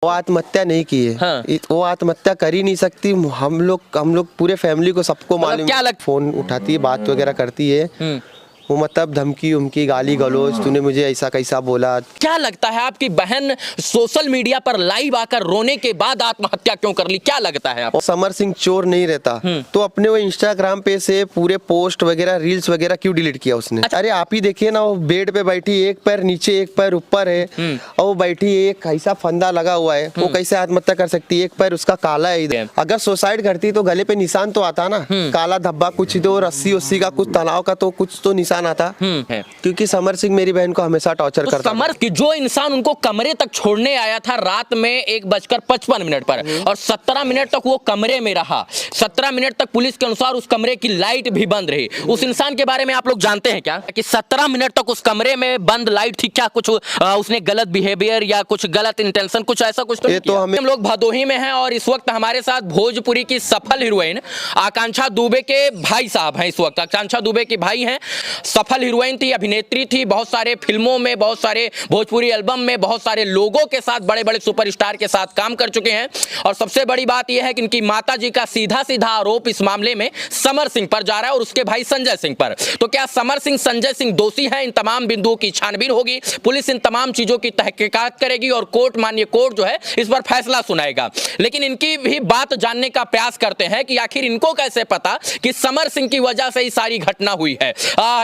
वो आत्महत्या नहीं की है। हाँ। वो आत्महत्या कर ही नहीं सकती। हम लोग पूरे फैमिली को सबको मालूम। क्या फोन उठाती है, बात वगैरह करती है। वो मतलब धमकी उमकी गाली गलौज, तूने मुझे ऐसा कैसा बोला। क्या लगता है आपकी बहन सोशल मीडिया पर लाइव आकर रोने के बाद आत्महत्या क्यों कर ली, क्या लगता है आपको? समर सिंह चोर नहीं रहता तो अपने वो इंस्टाग्राम पे से पूरे पोस्ट वगैरह रील्स वगैरह क्यों डिलीट किया उसने? अरे आप ही देखिए ना, वो बेड पे बैठी, एक पैर नीचे एक पैर ऊपर है और वो बैठी, एक ऐसा फंदा लगा हुआ है, वो कैसे आत्महत्या कर सकती है? एक पैर उसका काला है इधर। अगर सुसाइड करती तो गले पे निशान तो आता ना, काला धब्बा कुछ, तो रस्सी उस्सी का कुछ, तनाव का तो कुछ तो निशान आता। क्योंकि समर सिंह मेरी बहन को हमेशा टॉर्चर तो करता। समर की जो इंसान उनको कमरे तक छोड़ने आया था रात में 1:55 पर और 17 मिनट तक वो कमरे में रहा, 17 मिनट तक पुलिस के अनुसार उस कमरे की लाइट भी बंद रही। उस इंसान के बारे में आप लोग जानते हैं क्या कि 17 मिनट तक उस कमरे में बंद लाइट थी? क्या कुछ उसने गलत बिहेवियर या कुछ गलत इंटेंशन, कुछ ऐसा कुछ तो नहीं किया? हम लोग भदोही में हैं और इस वक्त हमारे साथ भोजपुरी की सफल हीरोइन आकांक्षा दुबे के भाई साहब हैं। इस वक्त आकांक्षा दुबे के भाई हैं, सफल हीरोइन थी, अभिनेत्री थी, बहुत सारे फिल्मों में, बहुत सारे भोजपुरी एल्बम में, बहुत सारे लोगों के साथ, बड़े बड़े सुपरस्टार के साथ काम कर चुके हैं। और सबसे बड़ी बात यह है कि इनकी माताजी का सीधा सीधा आरोप इस मामले में समर सिंह पर जा रहा है और उसके भाई संजय सिंह पर। तो क्या समर सिंह, संजय सिंह दोषी है? इन तमाम बिंदुओं की छानबीन होगी, पुलिस इन तमाम चीजों की तहकीकात करेगी और कोर्ट, माननीय कोर्ट जो है इस पर फैसला सुनाएगा। लेकिन इनकी भी बात जानने का प्रयास करते हैं कि आखिर इनको कैसे पता कि समर सिंह की वजह से ही सारी घटना हुई है।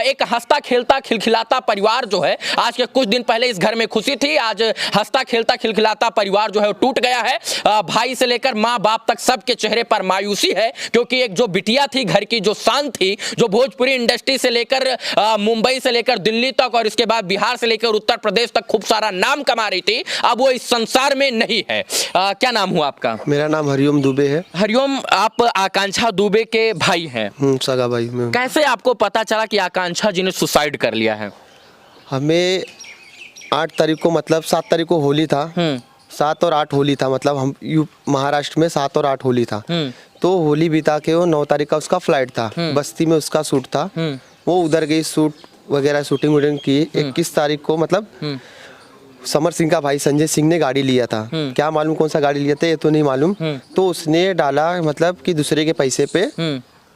एक हंसता खेलता खिलखिलाता परिवार जो है, आज के कुछ दिन पहले इस घर में खुशी थी, आज हंसता खेलता खिलखिलाता परिवार जो है टूट गया है। भाई से लेकर माँ बाप तक सबके चेहरे पर मायूसी है, क्योंकि एक जो बिटिया थी घर की, जो शान थी, जो भोजपुरी इंडस्ट्री से लेकर मुंबई से लेकर दिल्ली तक और इसके बाद बिहार से लेकर उत्तर प्रदेश तक खूब सारा नाम कमा रही थी, अब वो इस संसार में नहीं है। क्या नाम हुआ आपका? मेरा नाम हरिओम दुबे है। हरिओम, आप आकांक्षा दुबे के भाई हैं? सगा भाई में। कैसे आपको पता चला कि आकांक्षा जी ने सुसाइड कर लिया है? हमें 8 तारीख को, मतलब 7 तारीख को होली था, 7 और 8 होली था, मतलब हम महाराष्ट्र में 7 और 8 होली था। तो होली बिता के वो 9 तारीख का उसका फ्लाइट था, बस्ती में उसका शूट था, वो उधर गई, शूट वगैरह शूटिंग वूटिंग की। 21 तारीख को मतलब समर सिंह का भाई संजय सिंह ने गाड़ी लिया था, क्या मालूम कौन सा गाड़ी लिया था ये तो नहीं मालूम। तो उसने डाला मतलब कि दूसरे के पैसे पे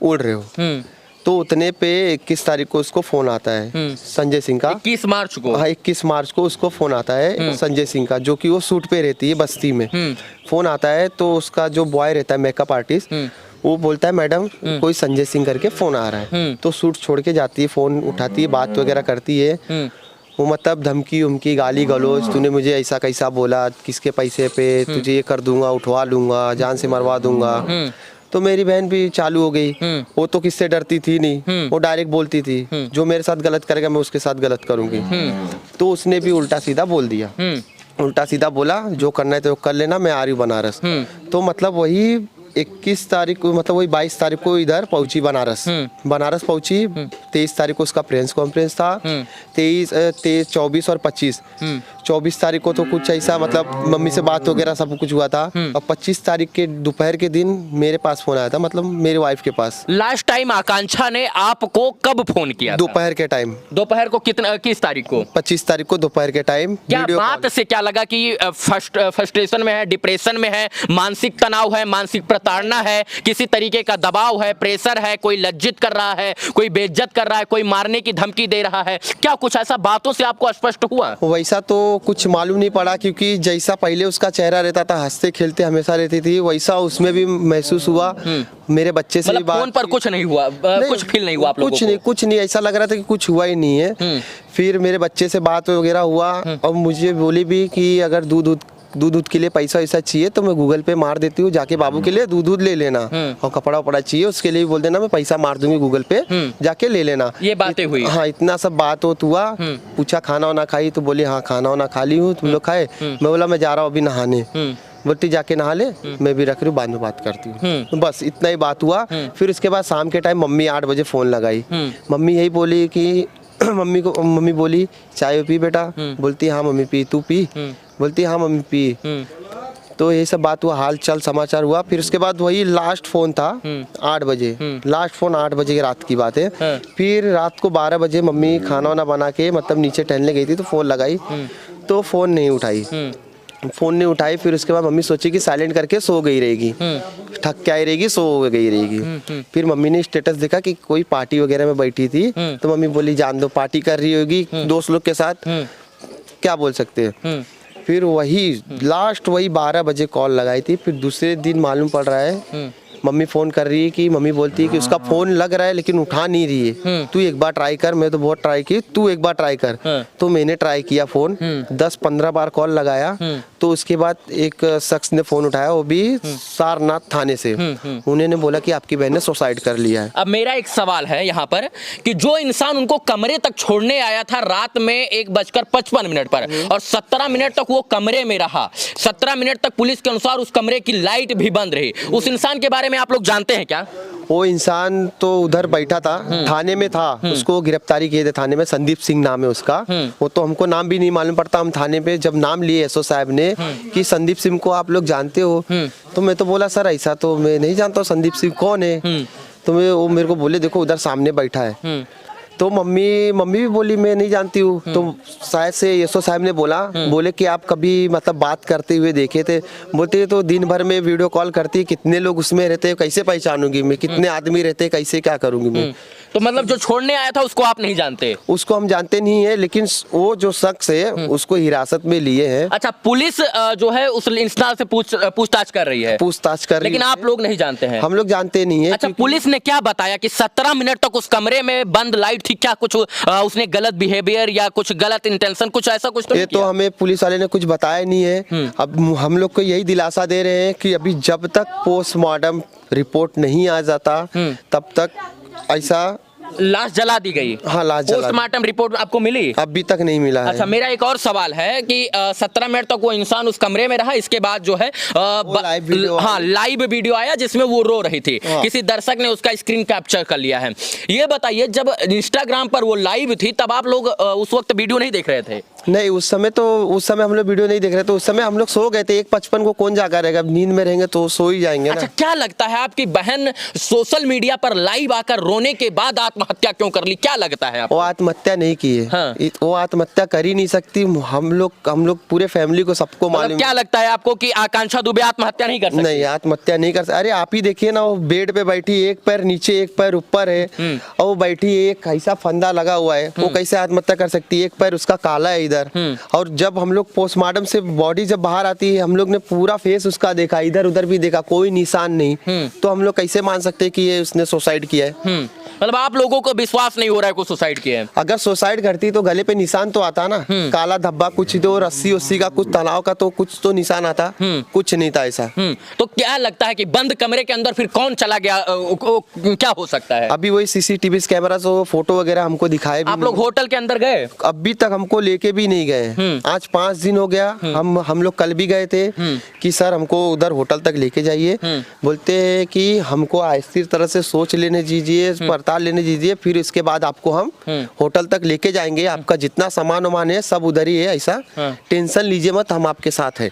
उड़ रहे हो, तो उतने पे 21 तारीख को उसको फोन आता है संजय सिंह का। 21 मार्च को? हाँ, 21 मार्च को उसको फोन आता है संजय सिंह का, जो कि वो शूट पे रहती है बस्ती में। फोन आता है तो उसका जो बॉय रहता है, मेकअप आर्टिस्ट, वो बोलता है मैडम कोई संजय सिंह करके फोन आ रहा है। तो शूट छोड़ के जाती है, फोन उठाती है, बात वगैरह करती है। वो मतलब धमकी उमकी गाली गलौज, तूने मुझे ऐसा कैसा बोला, किसके पैसे पे, तुझे ये कर दूंगा, उठवा लूंगा, जान से मरवा दूंगा। तो मेरी बहन भी चालू हो गई, वो तो किससे डरती थी नहीं, वो डायरेक्ट बोलती थी जो मेरे साथ गलत करेगा मैं उसके साथ गलत करूंगी। तो उसने भी उल्टा सीधा बोल दिया, उल्टा सीधा बोला जो करना है तो कर लेना, मैं आ रही हूँ बनारस। तो मतलब वही 21 तारीख को, मतलब वही 22 तारीख को इधर पहुंची बनारस। बनारस पहुंची, 23 तारीख को उसका प्रेस कॉन्फ्रेंस था, 23, 24 और 25। 24 तारीख को तो कुछ ऐसा मतलब मम्मी से बात वगैरह सब कुछ हुआ था। और 25 तारीख के दोपहर के दिन मेरे पास फोन आया था, मतलब मेरे वाइफ के पास। लास्ट टाइम आकांक्षा ने आपको कब फोन किया? दोपहर के टाइम। दोपहर को कितना, किस तारीख को? 25 तारीख को दोपहर के टाइम। क्या बात से क्या लगा कि फ्रस्ट्रेशन में है, डिप्रेशन में है, मानसिक तनाव है, मानसिक प्रताड़ना है, किसी तरीके का दबाव है, प्रेशर है, कोई लज्जित कर रहा है, कोई बेइज्जत कर रहा है, कोई मारने की धमकी दे रहा है, क्या कुछ ऐसा बातों से आपको स्पष्ट हुआ? वैसा तो कुछ मालूम नहीं पड़ा, क्योंकि जैसा पहले उसका चेहरा रहता था, हंसते खेलते हमेशा रहती थी, वैसा उसमें भी महसूस हुआ। मेरे बच्चे से भी बात, फोन पर कुछ नहीं हुआ, कुछ फील नहीं हुआ आप लोगों को? कुछ नहीं, ऐसा लग रहा था कि कुछ हुआ ही नहीं है। फिर मेरे बच्चे से बात वगैरह हुआ और मुझे बोली भी कि अगर दूध के लिए पैसा वैसा चाहिए तो मैं गूगल पे मार देती हूँ, जाके बाबू के लिए दूध ले लेना, और कपड़ा वपड़ा चाहिए उसके लिए भी बोल देना, मैं पैसा मार दूंगी गूगल पे, जाके ले लेना। ये बातें हुई? हाँ, इतना सब बात हुआ। पूछा खाना वाना खाई, तो बोली हाँ खाना वाना खा ली हूँ, तुम लोग खाए? मैं बोला मैं जा रहा हूँ अभी नहाने। बोलती जाके नहा ले, मैं भी रख रही हूँ, बाद में बात करती हूँ। तो बस इतना ही बात हुआ। फिर उसके बाद शाम के टाइम मम्मी 8 बजे फोन लगाई, मम्मी यही बोली कि मम्मी बोली चाय पी बेटा? बोलती हाँ मम्मी पी, तू पी? बोलती हाँ मम्मी पी। तो ये सब बात हुआ, हाल चाल समाचार हुआ। फिर उसके बाद वही लास्ट फोन था 8 बजे, लास्ट फोन 8 बजे की रात की बात है। फिर रात को 12 बजे मम्मी खाना वाना बना के मतलब नीचे टहलने गई थी, तो फोन लगाई तो फोन नहीं उठाई। फोन नहीं उठाई। फिर उसके बाद मम्मी सोची कि साइलेंट करके सो गई रहेगी, थक के आई रहेगी, सो गई रहेगी। फिर मम्मी ने स्टेटस देखा कि कोई पार्टी वगैरह में बैठी थी, तो मम्मी बोली जान दो, पार्टी कर रही होगी दोस्त लोग के साथ, क्या बोल सकते हैं। फिर वही लास्ट वही 12 बजे कॉल लगाई थी। फिर दूसरे दिन मालूम पड़ रहा है, मम्मी फोन कर रही है कि मम्मी बोलती है कि उसका फोन लग रहा है लेकिन उठा नहीं रही है, तू एक बार ट्राई कर। मैं तो बहुत ट्राई की, तू एक बार ट्राई कर। तो मैंने ट्राई किया फोन, 10-15 बार कॉल लगाया। तो उसके बाद एक शख्स ने फोन उठाया, वो भी सारनाथ थाने से। उन्होंने बोला कि आपकी बहन ने सुसाइड कर लिया है। अब मेरा एक सवाल है यहाँ पर कि जो इंसान उनको कमरे तक छोड़ने आया था रात में 1:55 पर और 17 मिनट तक वो कमरे में रहा, 17 मिनट तक पुलिस के अनुसार उस कमरे की लाइट भी बंद रही, उस इंसान के बारे में आप लोग जानते हैं क्या? वो इंसान तो उधर बैठा था, थाने में था, उसको गिरफ्तारी किए थे थाने में। संदीप सिंह नाम है उसका। वो तो हमको नाम भी नहीं मालूम पड़ता। हम थाने पे जब नाम लिए एसओ साहब ने कि संदीप सिंह को आप लोग जानते हो, तो मैं तो बोला सर ऐसा तो मैं नहीं जानता हूँ, संदीप सिंह कौन है। तो वो मेरे को बोले देखो उधर सामने बैठा है। तो मम्मी भी बोली मैं नहीं जानती हूँ। तो शायद से एसओ साहब ने बोले कि आप कभी मतलब बात करते हुए देखे थे? बोलते तो दिन भर में वीडियो कॉल करती, कितने लोग उसमें रहते कैसे पहचानूंगी मैं, कितने आदमी रहते कैसे क्या करूंगी मैं। तो मतलब जो छोड़ने आया था उसको आप नहीं जानते? उसको हम जानते नहीं है, लेकिन वो जो शख्स है उसको हिरासत में लिए हैं। अच्छा, पुलिस जो है उस इंसान से पूछताछ कर रही है? पूछताछ कर रही है, लेकिन आप लोग नहीं जानते हैं? हम लोग जानते नहीं है। अच्छा, पुलिस ने क्या बताया कि 17 मिनट तक उस कमरे में बंद लाइट थी, क्या कुछ उसने गलत बिहेवियर या कुछ गलत इंटेंशन, कुछ ऐसा कुछ तो ये तो हमें पुलिस वाले ने कुछ बताया नहीं है। अब हम लोग को यही दिलासा दे रहे हैं कि अभी जब तक पोस्टमार्टम रिपोर्ट नहीं आ जाता तब तक ऐसा। लाश जला दी गई? हाँ, लाश जला। पोस्टमार्टम रिपोर्ट आपको मिली? अभी तक नहीं मिला है। अच्छा, मेरा एक और सवाल है कि 17 मिनट तक वो इंसान उस कमरे में रहा, इसके बाद जो है लाइव वीडियो आया जिसमें वो रो रही थी। किसी दर्शक ने उसका स्क्रीन कैप्चर कर लिया है। ये बताइए, जब इंस्टाग्राम पर वो लाइव थी तब आप लोग उस वक्त वीडियो नहीं देख रहे थे? नहीं, उस समय हम लोग वीडियो नहीं देख रहे थे। उस समय हम लोग सो गए थे। 1:55 को कौन जागा रहेगा, नींद में रहेंगे तो सो ही जाएंगे ना। अच्छा, क्या लगता है आपकी बहन सोशल मीडिया पर लाइव आकर रोने के बाद आत्महत्या क्यों कर ली, क्या लगता है आपको? वो आत्महत्या नहीं की है। हाँ। वो आत्महत्या कर ही नहीं सकती। हम लोग पूरे फैमिली को सबको मालूम। क्या लगता है आपको कि आकांक्षा दुबे आत्महत्या नहीं कर सकती? नहीं, आत्महत्या नहीं कर सकती। अरे आप ही देखिए ना, वो बेड पे बैठी, एक पैर नीचे एक पैर ऊपर है, और वो बैठी, एक ऐसा फंदा लगा हुआ है, वो कैसे आत्महत्या कर सकती है? एक पैर उसका काला है इधर। और जब हम लोग पोस्टमार्टम से बॉडी जब बाहर आती है, हम लोग ने पूरा फेस उसका देखा, इधर उधर भी देखा, कोई निशान नहीं। तो हम लोग कैसे मान सकते हैं कि ये उसने सुसाइड किया है? मतलब आप लोगों को विश्वास नहीं हो रहा है को सुसाइड किया है? अगर सुसाइड करती तो गले पे निशान तो आता ना, काला धब्बा कुछ, तो रस्सी उस्सी का कुछ, तनाव का तो कुछ तो निशान आता, कुछ नहीं था ऐसा। तो क्या लगता है कि बंद कमरे के अंदर फिर कौन चला गया, क्या हो सकता है? अभी वही सीसीटीवी कैमरा से फोटो वगैरह हमको दिखाए। आप लोग होटल के अंदर गए? अभी तक हमको लेके भी नहीं गए। आज 5 दिन हो गया। हम लोग कल भी गए थे कि सर हमको उधर होटल तक लेके जाइए। बोलते हैं कि हमको स्थिर तरह से सोच लेने दीजिए, पड़ताल लेने दीजिए, फिर इसके बाद आपको हम होटल तक लेके जाएंगे। आपका जितना सामान वामान है सब उधर ही है, ऐसा टेंशन लीजिए मत, हम आपके साथ है।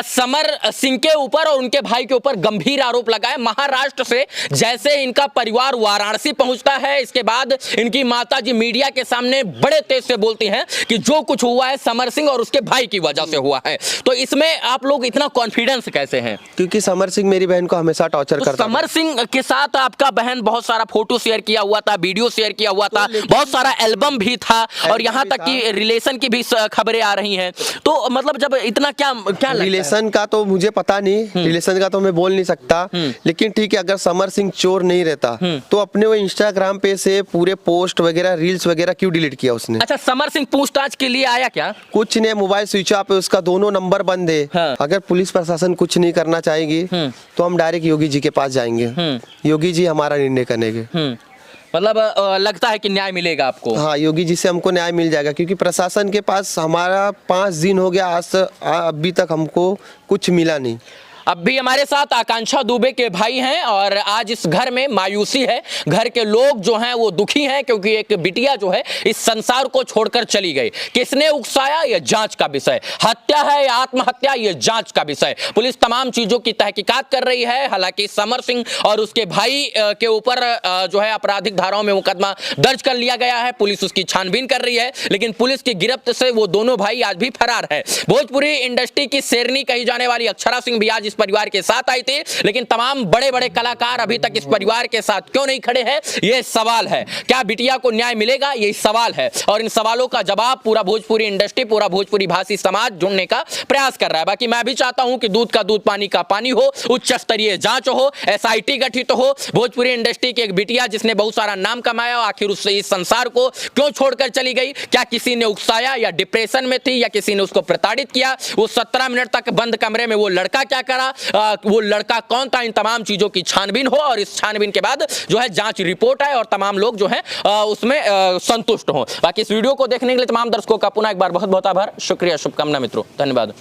समर सिंह के ऊपर और उनके भाई के ऊपर गंभीर आरोप लगाए। महाराष्ट्र से जैसे इनका परिवार वाराणसी पहुंचता है, इसके बाद इनकी माताजी मीडिया के सामने बड़े तेज से बोलती हैं कि जो कुछ हुआ है समर सिंह और उसके भाई की वजह से हुआ है। तो इसमें आप लोग इतना कॉन्फिडेंस कैसे हैं? क्योंकि समर सिंह मेरी बहन को हमेशा टॉर्चर करता। समर सिंह के साथ आपका बहन बहुत सारा फोटो शेयर किया हुआ था, वीडियो शेयर किया हुआ था, बहुत सारा एल्बम भी था, और यहाँ तक कि रिलेशन की भी खबरें आ रही हैं। तो मतलब जब इतना क्या रिलेशन का तो मुझे पता नहीं, रिलेशन का तो मैं बोल नहीं सकता, लेकिन ठीक है, अगर समर सिंह चोर नहीं रहता तो अपने वो इंस्टाग्राम पे से पूरे पोस्ट वगैरह रील्स वगैरह क्यों डिलीट किया उसने? अच्छा, समर सिंह पूछताछ के लिए आया क्या? कुछ नहीं, मोबाइल स्विच ऑफ है उसका, दोनों नंबर बंद है। हाँ। अगर पुलिस प्रशासन कुछ नहीं करना चाहेगी तो हम डायरेक्ट योगी जी के पास जाएंगे। योगी जी हमारा निर्णय करेंगे। मतलब लगता है कि न्याय मिलेगा आपको? हाँ, योगी जी से हमको न्याय मिल जाएगा, क्योंकि प्रशासन के पास हमारा 5 दिन हो गया, आज अभी तक हमको कुछ मिला नहीं। अब भी हमारे साथ आकांक्षा दुबे के भाई हैं और आज इस घर में मायूसी है। घर के लोग जो हैं वो दुखी हैं क्योंकि एक बिटिया जो है इस संसार को छोड़कर चली गई। किसने उकसाया यह जांच का विषय, हत्या है या आत्महत्या यह जांच का विषय। पुलिस तमाम चीजों की तहकीकात कर रही है। हालांकि समर सिंह और उसके भाई के ऊपर जो है आपराधिक धाराओं में मुकदमा दर्ज कर लिया गया है। पुलिस उसकी छानबीन कर रही है, लेकिन पुलिस की गिरफ्त से वो दोनों भाई आज भी फरार है। भोजपुरी इंडस्ट्री की शेरनी कही जाने वाली अक्षरा सिंह भी आज इस परिवार के साथ आई थी, लेकिन तमाम बड़े बड़े कलाकार अभी तक इस परिवार के साथ क्यों नहीं खड़े हैं, यह सवाल है। क्या बिटिया को न्याय मिलेगा, यही सवाल है। और इन सवालों का जवाब पूरा भोजपुरी इंडस्ट्री, पूरा भोजपुरी भाषी समाज ढूंढने का प्रयास कर रहा है। बाकी मैं भी चाहता हूं कि दूध का दूध पानी का पानी हो, उच्च स्तरीय जांच हो, SIT गठित हो। भोजपुरी इंडस्ट्री की एक बिटिया जिसने बहुत सारा नाम कमाया, आखिर उससे इस संसार को क्यों छोड़कर चली गई? क्या किसी ने उकसाया या डिप्रेशन में थी या किसी ने उसको प्रताड़ित किया? वो 17 मिनट तक बंद कमरे में वो लड़का क्या करा, वो लड़का कौन था? इन तमाम चीजों की छानबीन हो और इस छानबीन के बाद जो है जांच रिपोर्ट आए और तमाम लोग जो है उसमें संतुष्ट हों। बाकी इस वीडियो को देखने के लिए तमाम दर्शकों का पुनः एक बार बहुत बहुत आभार, शुक्रिया, शुभकामना मित्रों, धन्यवाद।